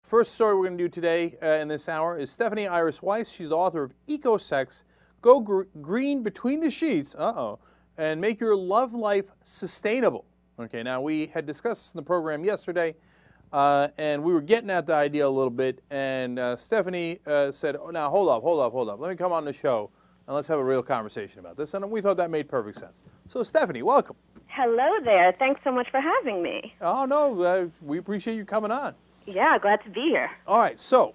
First story we're going to do today in this hour is Stephanie Iris Weiss. She's the author of EcoSex, Go Green Between the Sheets, and make your love life sustainable. Okay, now we had discussed this in the program yesterday, and we were getting at the idea a little bit, and Stephanie said, oh, now hold up. Let me come on the show, and let's have a real conversation about this. And we thought that made perfect sense. So Stephanie, welcome. Hello there. Thanks so much for having me. Oh, no, we appreciate you coming on. Yeah, glad to be here. All right, so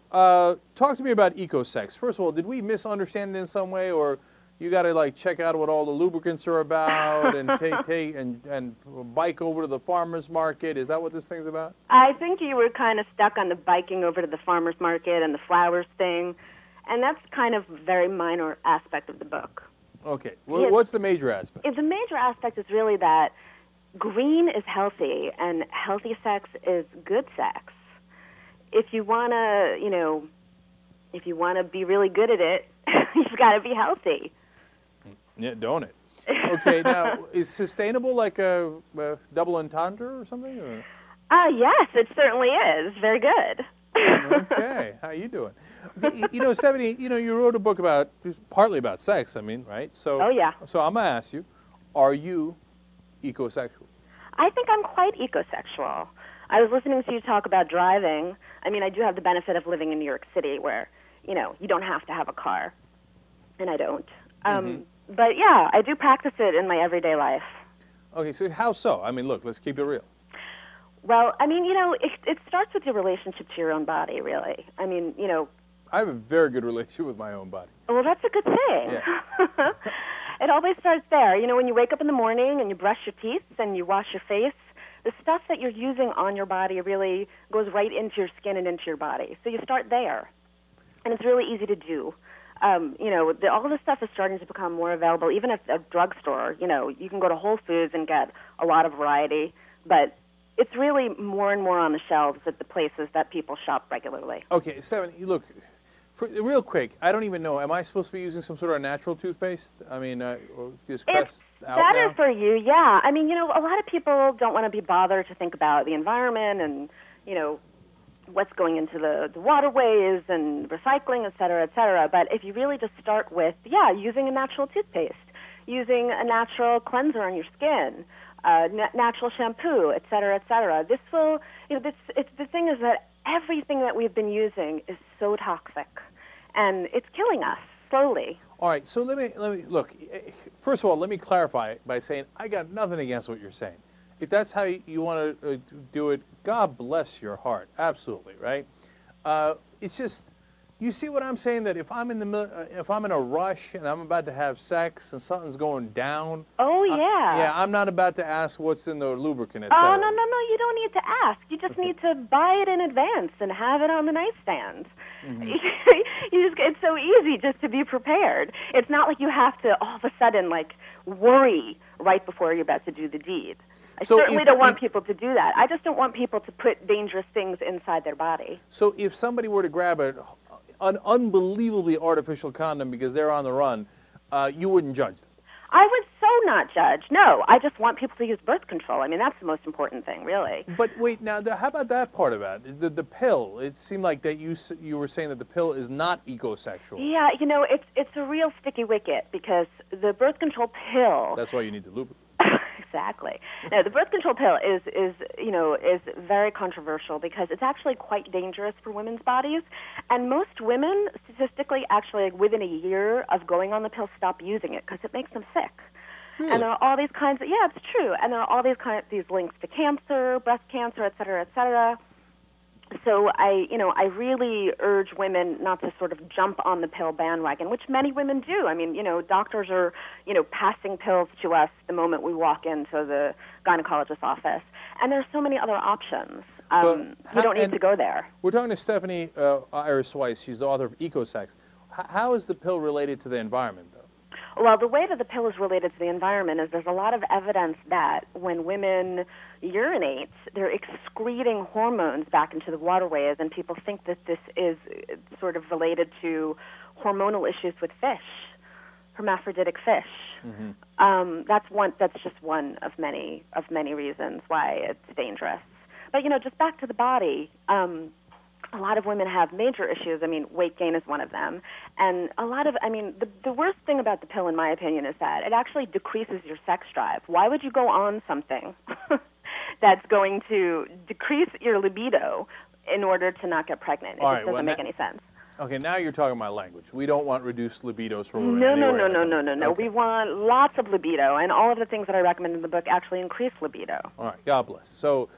talk to me about EcoSex. First of all, did we misunderstand it in some way, or you got to like check out what all the lubricants are about and take and bike over to the farmer's market? Is that what this thing's about? I think you were kind of stuck on the biking over to the farmer's market and the flowers thing, and that's kind of a very minor aspect of the book. Okay, well, what's the major aspect? The major aspect is really that green is healthy and healthy sex is good sex. If you want to, if you want to be really good at it, you've got to be healthy. Yeah, don't it? Okay, now, is sustainable like a double entendre or something? Or? Yes, it certainly is. Very good. Okay, how you doing? Stephanie, you wrote a book partly about sex, right? So, oh, yeah. So I'm going to ask you, are you ecosexual? I think I'm quite ecosexual. I was listening to you talk about driving. I do have the benefit of living in New York City where, you don't have to have a car, and I don't. But, yeah, I do practice it in my everyday life. Okay, so how so? Look, let's keep it real. Well, it starts with your relationship to your own body, really. I have a very good relationship with my own body. Well, that's a good thing. Yeah. It always starts there. When you wake up in the morning and you brush your teeth and you wash your face, the stuff that you're using on your body really goes right into your skin and into your body. So you start there. And it's really easy to do. All this stuff is starting to become more available, even at a drugstore. You can go to Whole Foods and get a lot of variety, but it's really more and more on the shelves at the places that people shop regularly. Okay, Stephanie, look, real quick, I don't even know, am I supposed to be using some sort of natural toothpaste? Just it's better now? For you, yeah. A lot of people don't want to be bothered to think about the environment and, what's going into the waterways and recycling, et cetera, but if you really just start with, using a natural toothpaste, using a natural cleanser on your skin, natural shampoo, et cetera, this will, the thing is that everything that we've been using is so toxic, and it's killing us slowly. All right, so let me look. First of all, let me clarify by saying I got nothing against what you're saying. If that's how you want to do it, God bless your heart. Absolutely, right? It's just, you see what I'm saying? That if I'm in a rush and I'm about to have sex and something's going down. Oh yeah. Yeah, I'm not about to ask what's in the lubricant, et cetera. Oh no, you don't need to ask. You just need to buy it in advance and have it on the nightstand. It's so easy just to be prepared. It's not like you have to all of a sudden worry right before you're about to do the deed. I certainly don't want people to do that. I just don't want people to put dangerous things inside their body. So if somebody were to grab an unbelievably artificial condom because they're on the run, you wouldn't judge them? I would so not judge. No, I just want people to use birth control. That's the most important thing, really. But wait, now, how about that part of it? The pill, it seemed like that you were saying that the pill is not ecosexual. Yeah, it's a real sticky wicket because the birth control pill... That's why you need the lubricant. Exactly. Now, the birth control pill is very controversial because it's actually quite dangerous for women's bodies, and most women, statistically, actually within a year of going on the pill, stop using it because it makes them sick. Really? And there are all these kinds of it's true, and there are all these links to cancer, breast cancer, et cetera, et cetera. So I really urge women not to sort of jump on the pill bandwagon, which many women do. Doctors are, passing pills to us the moment we walk into the gynecologist's office. And there's so many other options. You don't need to go there. We're talking to Stephanie Iris Weiss. She's the author of EcoSex. How is the pill related to the environment, though? Well, the way that the pill is related to the environment is there's a lot of evidence that when women urinate, they're excreting hormones back into the waterways, and people think that this is sort of related to hormonal issues with fish, hermaphroditic fish. That's just one of many reasons why it's dangerous. But just back to the body. a lot of women have major issues. I mean, weight gain is one of them. And the worst thing about the pill, in my opinion, is that it actually decreases your sex drive. Why would you go on something that's going to decrease your libido in order to not get pregnant? It just doesn't make any sense. Okay, now you're talking my language. We don't want reduced libidos for women. No. Okay. We want lots of libido, and all of the things that I recommend in the book actually increase libido. All right, God bless. So,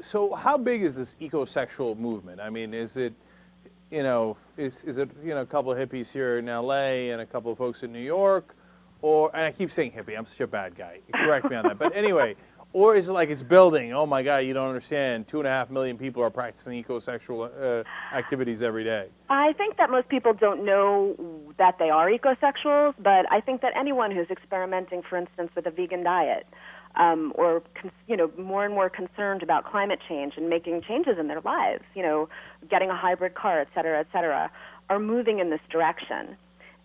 so how big is this ecosexual movement? I mean, is it, is it a couple of hippies here in L.A. and a couple of folks in New York, and I keep saying hippie. I'm such a bad guy. Correct me on that. But anyway. Or is it like it's building? Oh my God, you don't understand. 2.5 million people are practicing ecosexual activities every day. I think that most people don't know that they are ecosexuals, but I think that anyone who's experimenting, for instance, with a vegan diet, or more and more concerned about climate change and making changes in their lives, getting a hybrid car, et cetera, are moving in this direction.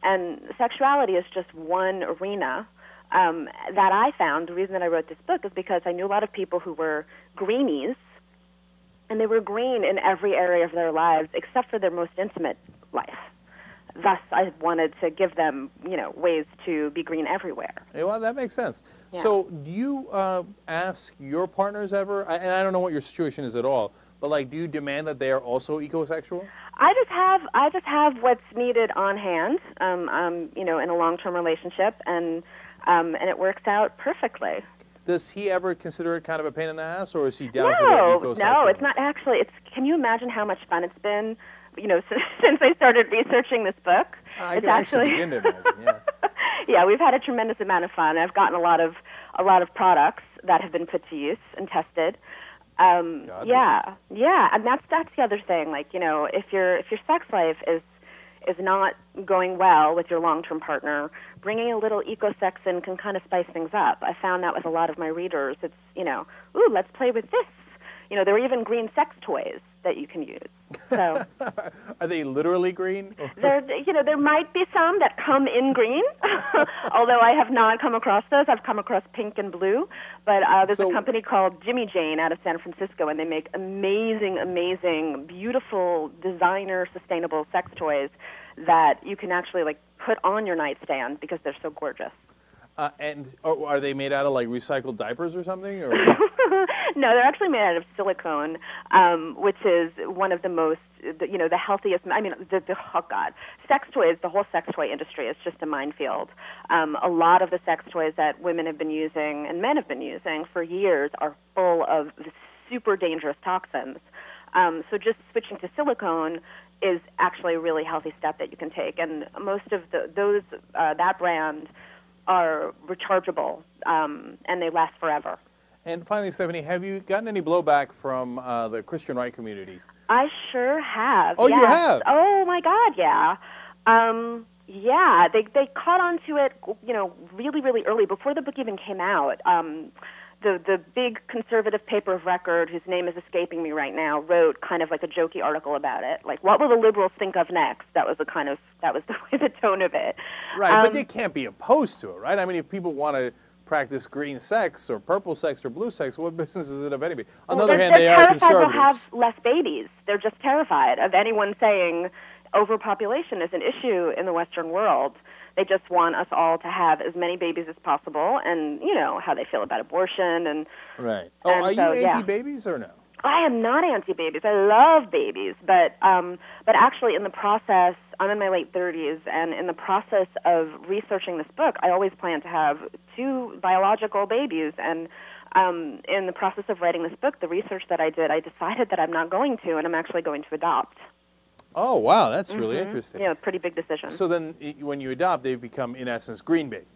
And sexuality is just one arena that I found. The reason that I wrote this book is because I knew a lot of people who were greenies, and they were green in every area of their lives except for their most intimate life. Thus, I wanted to give them, ways to be green everywhere. Yeah, well, that makes sense. Yeah. So, do you ask your partners ever? And I don't know what your situation is at all, but do you demand that they are also ecosexual? I just have what's needed on hand. In a long-term relationship, and it works out perfectly. Does he ever consider it kind of a pain in the ass, or is he down for the ecosexual? No, it's not actually. Can you imagine how much fun it's been? Since I started researching this book. I can actually begin to imagine. Yeah. Yeah, we've had a tremendous amount of fun. I've gotten a lot of products that have been put to use and tested. And that's the other thing. If your sex life is not going well with your long-term partner, bringing a little eco-sex in can kind of spice things up. I found that with a lot of my readers. It's, let's play with this. There are even green sex toys that you can use. So, are they literally green? There might be some that come in green, although I have not come across those. I've come across pink and blue. But there's a company called Jimmy Jane out of San Francisco, and they make amazing, beautiful, designer, sustainable sex toys that you can actually put on your nightstand because they're so gorgeous. And are they made out of recycled diapers or something? Or? No, they're actually made out of silicone, which is one of the most, the healthiest. I mean, sex toys. The whole sex toy industry is just a minefield. A lot of the sex toys that women have been using and men have been using for years are full of super dangerous toxins. So just switching to silicone is actually a really healthy step that you can take. And most of that brand are rechargeable, and they last forever. And finally, Stephanie, have you gotten any blowback from the Christian right community? I sure have. Oh, yes. You have? Oh, my God, yeah. They caught on to it, really, really early, before the book even came out. The big conservative paper of record, whose name is escaping me right now, wrote kind of a jokey article about it. What will the liberals think of next? That was the tone of it. Right, but they can't be opposed to it, right? I mean, if people want to practice green sex or purple sex or blue sex, what business is it of anybody? On the other hand, they are conservatives. They're terrified they'll have less babies. They're just terrified of anyone saying overpopulation is an issue in the Western world. They just want us all to have as many babies as possible, and how they feel about abortion and right. Oh, are you anti-babies or no? I am not anti-babies. I love babies, but actually in the process, I'm in my late 30s, and in the process of researching this book, I always planned to have 2 biological babies, and in the process of writing this book, the research that I did, I decided that I'm not going to, and I'm actually going to adopt. Oh, wow, that's really interesting. Yeah, pretty big decision. So then when you adopt, they become, in essence, green babies.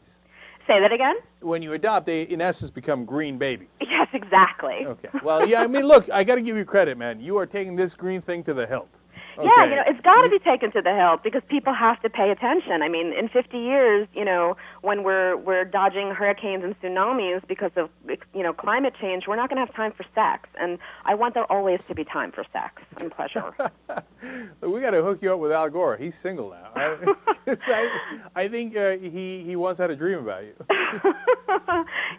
Say that again? When you adopt, they, in essence, become green babies. Yes, exactly. Okay. Well, yeah, I mean, look, I got to give you credit, man. You are taking this green thing to the hilt. Okay. Yeah, it's got to be taken to the hilt because people have to pay attention. I mean, in 50 years, when we're dodging hurricanes and tsunamis because of, climate change, we're not going to have time for sex. And I want there always to be time for sex and pleasure. We got to hook you up with Al Gore. He's single now. I think he once had a dream about you.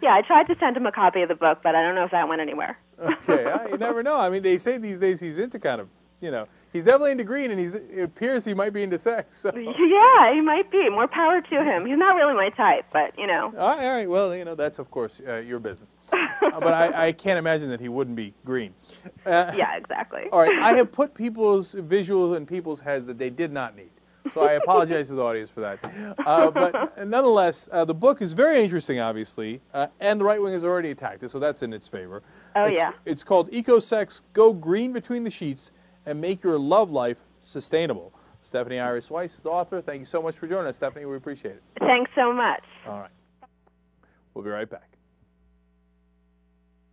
Yeah, I tried to send him a copy of the book, but I don't know if that went anywhere. Okay, you never know. I mean, they say these days he's into kind of he's definitely into green, and it appears he might be into sex. So. Yeah, he might be. More power to him. He's not really my type, but All right. Well, that's of course your business. But I can't imagine that he wouldn't be green. Yeah, exactly. All right. I have put people's visuals in people's heads that they did not need. So I apologize to the audience for that. But nonetheless, the book is very interesting, obviously, and the right wing has already attacked it, so that's in its favor. Yeah. It's called EcoSex, Go Green Between the Sheets and Make Your Love Life Sustainable. Stephanie Iris Weiss is the author. Thank you so much for joining us, Stephanie. We appreciate it. Thanks so much. All right. We'll be right back.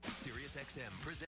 SiriusXM presents